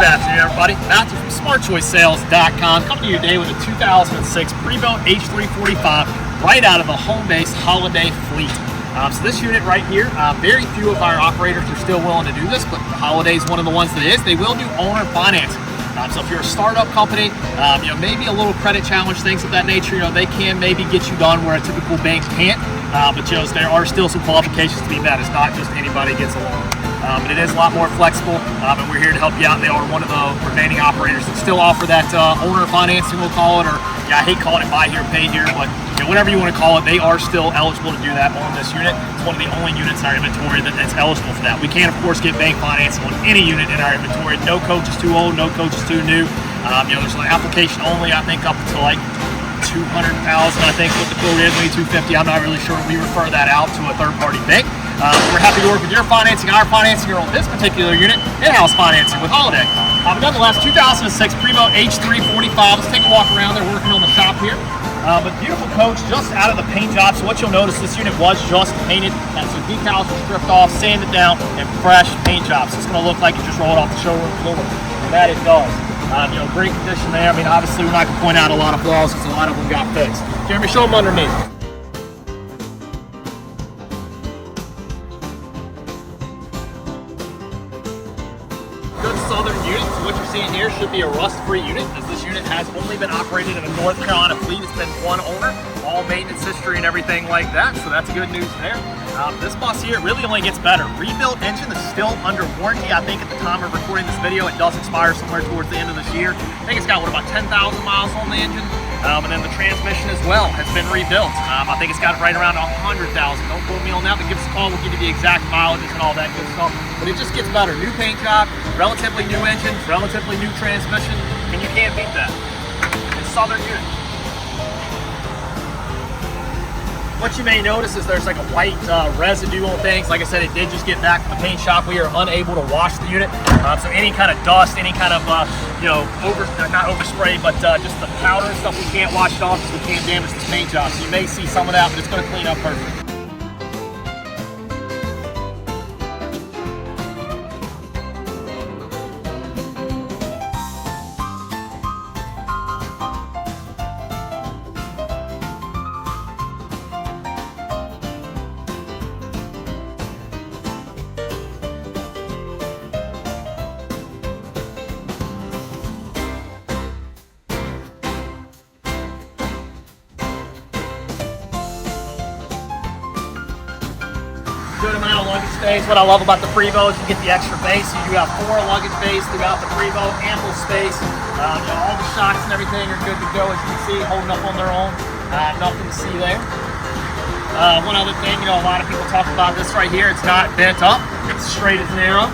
afternoon, everybody. Matthew from SmartChoiceSales.com coming to you today with a 2006 Prevost H3-45 right out of the home base holiday fleet. So this unit right here, very few of our operators are still willing to do this, but the Holiday is one of the ones that is. They will do owner financing. So if you're a startup company, maybe a little credit challenge, things of that nature, they can maybe get you done where a typical bank can't. But there are still some qualifications to be met. It's not just anybody gets a loan. But it is a lot more flexible, and we're here to help you out. They are one of the remaining operators that still offer that owner financing, we'll call it, or I hate calling it buy here, pay here, but whatever you want to call it, they are still eligible to do that on this unit. It's one of the only units in our inventory that's eligible for that. We can, of course, get bank financing on any unit in our inventory. No coach is too old, no coach is too new. There's an application only, I think, up to like 200,000, I think, what the quote is, maybe 250. I'm not really sure. We refer that out to a third-party bank. We're happy to work with your financing, our financing, or on this particular unit, in-house financing with Holiday. Nonetheless, 2006 Prevost H3-45. Let's take a walk around. They're working on the shop here. But beautiful coach, just out of the paint job. So what you'll notice, this unit was just painted, and so decals were stripped off, sanded down, and fresh paint job. So it's going to look like it just rolled off the showroom floor. And that it does. Great condition there. Obviously, we're not going to point out a lot of flaws because a lot of them got fixed. Jeremy, show them underneath. Southern unit. So what you're seeing here should be a rust-free unit, as this unit has only been operated in a North Carolina fleet. It's been one owner, all maintenance history and everything like that, so that's good news there. This bus here really only gets better. Rebuilt engine is still under warranty. I think at the time of recording this video, it does expire somewhere towards the end of this year. I think it's got, about 10,000 miles on the engine. And then the transmission as well has been rebuilt. I think it's got right around 100,000. Don't quote me on that, but give us a call. We'll give you the exact mileages and all that good stuff. But it just gets better. New paint job, relatively new engine, relatively new transmission, and you can't beat that. It's Southern unit. What you may notice is there's like a white residue on things. Like I said, it did just get back from the paint shop. We are unable to wash the unit. So any kind of dust, any kind of, not overspray, but just the powder and stuff, we can't wash it off because we can't damage this paint job. So you may see some of that, but it's going to clean up perfect. Good amount of luggage space. What I love about the Prevost, you get the extra base. You do have 4 luggage bays throughout the Prevost, ample space. All the shocks and everything are good to go, as you can see, holding up on their own. Nothing to see there. One other thing, a lot of people talk about this right here. It's not bent up. It's straight as an arrow.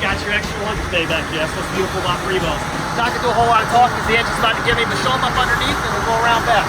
Got your extra luggage bay back here. That's what's beautiful about Prevost. Not gonna do a whole lot of talking because the engine's about to give me, but show them up underneath and we'll go around back.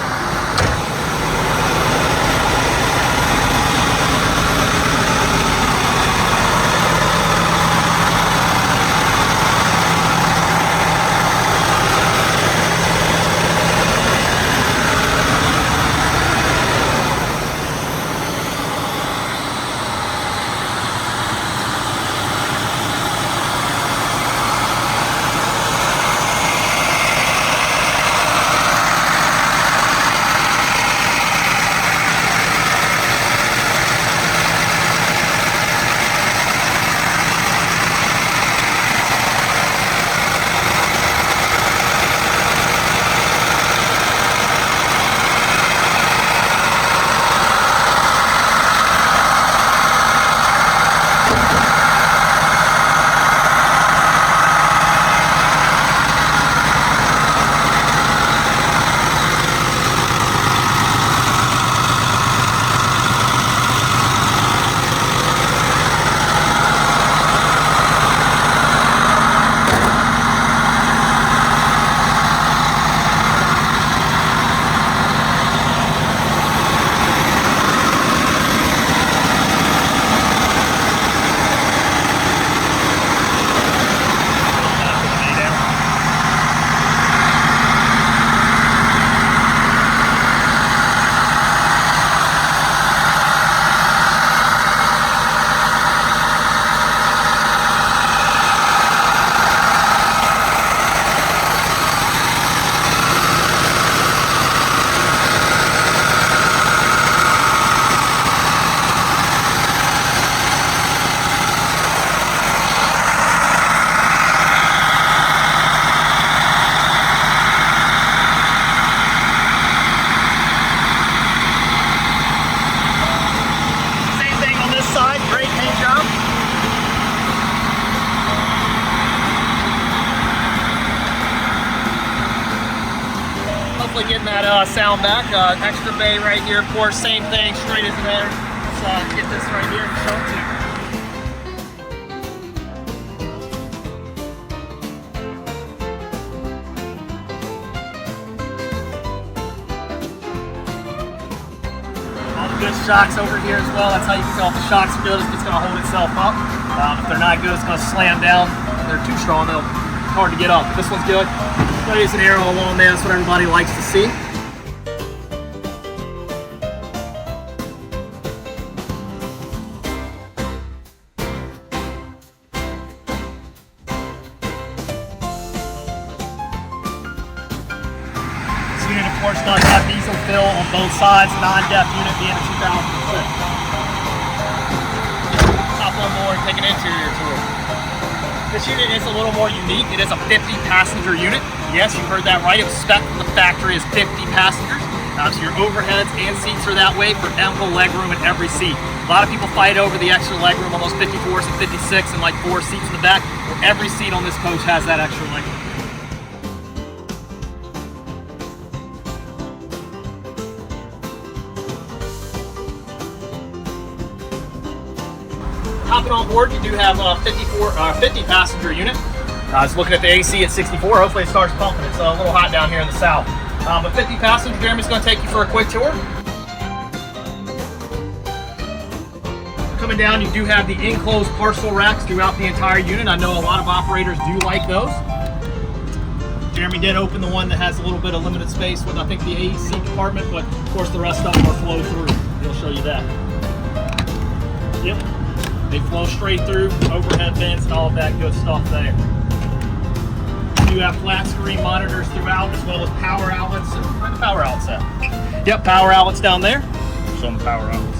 hopefully getting that sound back. Extra bay right here, of course, same thing, straight as there. Let's get this right here and show it to you. All the good shocks over here as well. That's how you can tell if the shocks are good, if it's going to hold itself up. If they're not good, it's going to slam down. If they're too strong, they'll be hard to get up. This one's good. There's an arrow along there. That's what everybody likes to see. This unit, of course, does have diesel fill on both sides. Non-def unit being a 2006. Hop on board and take an interior tour. This unit is a little more unique. It is a 50-passenger unit. Yes, you heard that right. It was spec'd from the factory as 50 passengers. So your overheads and seats are that way for ample legroom in every seat. A lot of people fight over the extra legroom on those 54s and 56 and like 4 seats in the back. Well, every seat on this coach has that extra legroom. Hopping on board, you do have a 50 passenger unit. I was looking at the AC at 64. Hopefully it starts pumping. It's a little hot down here in the south. But 50 passenger, Jeremy's going to take you for a quick tour. Coming down, you do have the enclosed parcel racks throughout the entire unit. I know a lot of operators do like those. Jeremy did open the one that has a little bit of limited space with, I think, the AC compartment, but of course the rest of them are flow through. He'll show you that. Yep. They flow straight through, overhead vents and all of that good stuff there. You have flat screen monitors throughout, as well as power outlets. Where the power outlets at? Yep, power outlets down there. Some power outlets.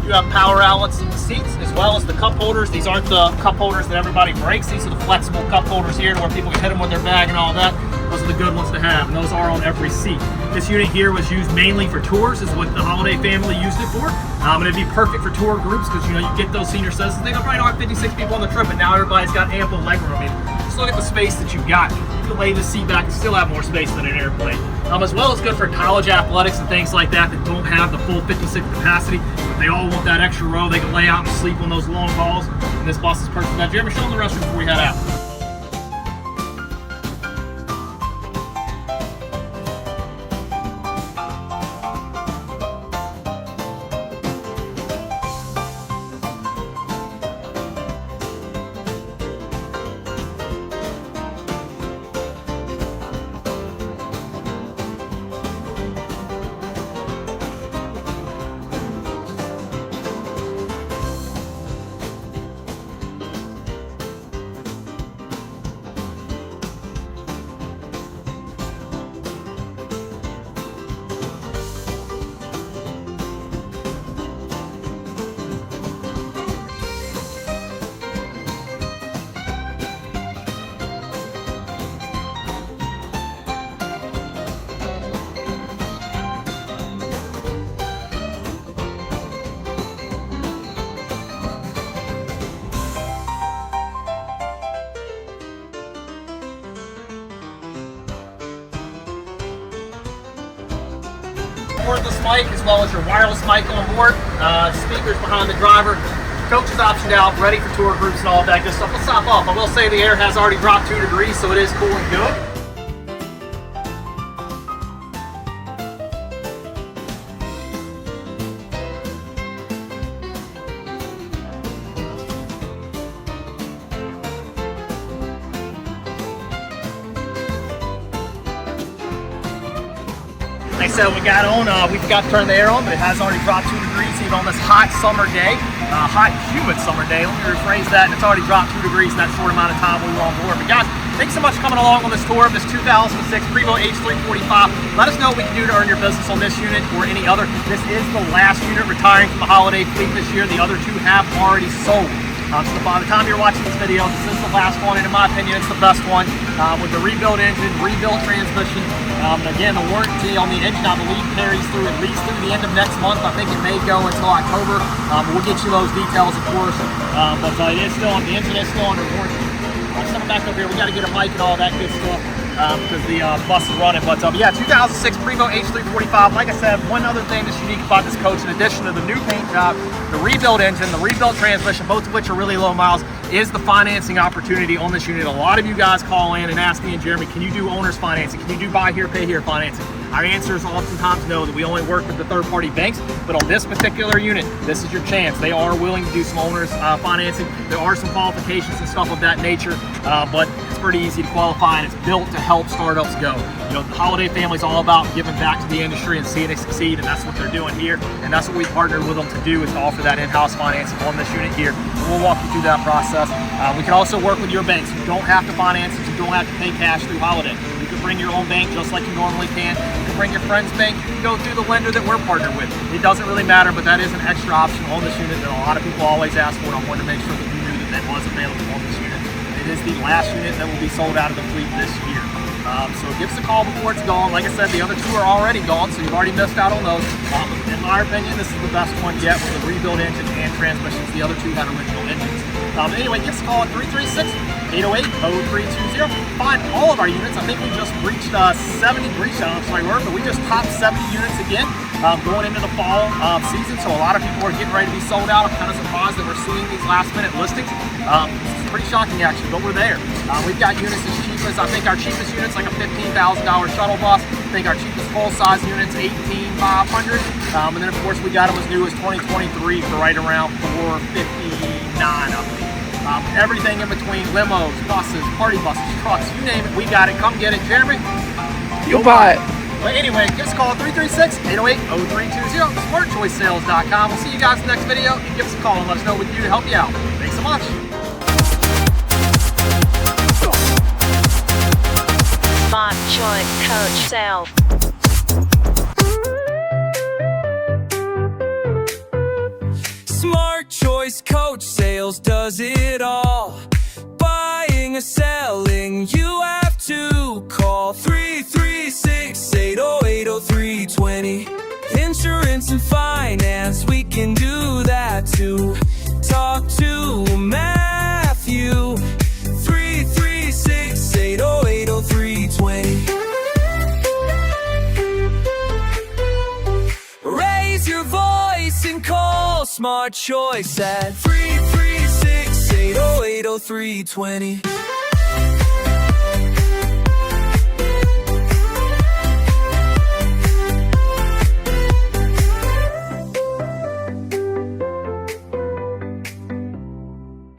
You have power outlets in the seats, as well as the cup holders. These aren't the cup holders that everybody breaks. These are the flexible cup holders here, where people can hit them with their bag and all that. Those are the good ones to have, and those are on every seat. This unit here was used mainly for tours, is what the Holiday family used it for. And it'd be perfect for tour groups, because you get those senior citizens. They probably don't have 56 people on the trip, but now everybody's got ample legroom. I mean, just look at the space that you've got. You can lay the seat back and still have more space than an airplane. As well as good for college athletics and things like that don't have the full 56 capacity. But they all want that extra row. They can lay out and sleep on those long balls. And this bus is perfect for that. Jeremy, show them the restroom before we head out. Cordless mic, as well as your wireless mic on board, speakers behind the driver. Coach is optioned out, ready for tour groups and all of that good stuff. Let's top off. I will say the air has already dropped 2 degrees, so it is cool and good. Like I said, we forgot to turn the air on, but it has already dropped 2 degrees even on this hot summer day, hot humid summer day. Let me rephrase that, and it's already dropped 2 degrees in that short amount of time we were on board. But guys, thanks so much for coming along on this tour of this 2006 Prevost H3-45. Let us know what we can do to earn your business on this unit or any other. This is the last unit retiring from the Holiday fleet this year. The other 2 have already sold. So by the time you're watching this video, this is the last one, and in my opinion, it's the best one, with the rebuilt engine, rebuilt transmission. Again, the warranty on the engine, I believe, carries through at least through the end of next month. I think it may go until October. We'll get you those details, of course. But it is still on the engine, is still under warranty. Let's come back over here. We got to get a mic and all that good stuff. because the bus is running. But yeah, 2006 Prevost H3-45. Like I said, one other thing that's unique about this coach, in addition to the new paint job, the rebuilt engine, the rebuilt transmission, both of which are really low miles, is the financing opportunity on this unit. A lot of you guys call in and ask me and Jeremy, can you do owner's financing? Can you do buy here, pay here financing? Our answer is oftentimes no, that we only work with the third-party banks, but on this particular unit, this is your chance. They are willing to do some owner's financing. There are some qualifications and stuff of that nature, but it's pretty easy to qualify, and it's built to help startups go. You know, the Holiday family is all about giving back to the industry and seeing it succeed, and that's what they're doing here, and that's what we partnered with them to do, is to offer that in-house financing on this unit here. And we'll walk you through that process. We can also work with your banks. You don't have to finance it. You don't have to pay cash through Holiday. You can bring your own bank just like you normally can. You can bring your friend's bank. You can go through the lender that we're partnered with. It doesn't really matter, but that is an extra option on this unit that a lot of people always ask for, and I wanted to make sure that you knew that that was available on this unit. It is the last unit that will be sold out of the fleet this year. So give us a call before it's gone. Like I said, the other two are already gone, so you've already missed out on those. In my opinion, this is the best one yet with the rebuilt engine and transmissions. The other two had original engines. Anyway, give us a call at 336-808-0320. Find all of our units. I think we just reached 70, I don't know if I were, but we just topped 70 units again going into the fall season. So a lot of people are getting ready to be sold out. I'm kind of surprised that we're seeing these last minute listings. It's pretty shocking actually, but we're there. We've got units as cheap as, I think our cheapest unit's like a $15,000 shuttle bus. I think our cheapest full-size unit's $18,500. And then of course we got them as new as 2023 for right around $459, I believe. Everything in between, limos, buses, party buses, trucks, you name it, we got it. Come get it. Jeremy, you'll buy it. But anyway, give us a call at 336-808-0320, smartchoicesales.com. We'll see you guys in the next video. You can give us a call and let us know what we can do to help you out. Thanks so much. Smart Choice Coach Sales. Smart Choice Coach Sales does it all. Buying or selling, you have to call 336-808-0320. Insurance and finance, we can do that too. Talk to Matthew. 336-808-0320. Raise your voice and call Smart Choice at 336-808-0320.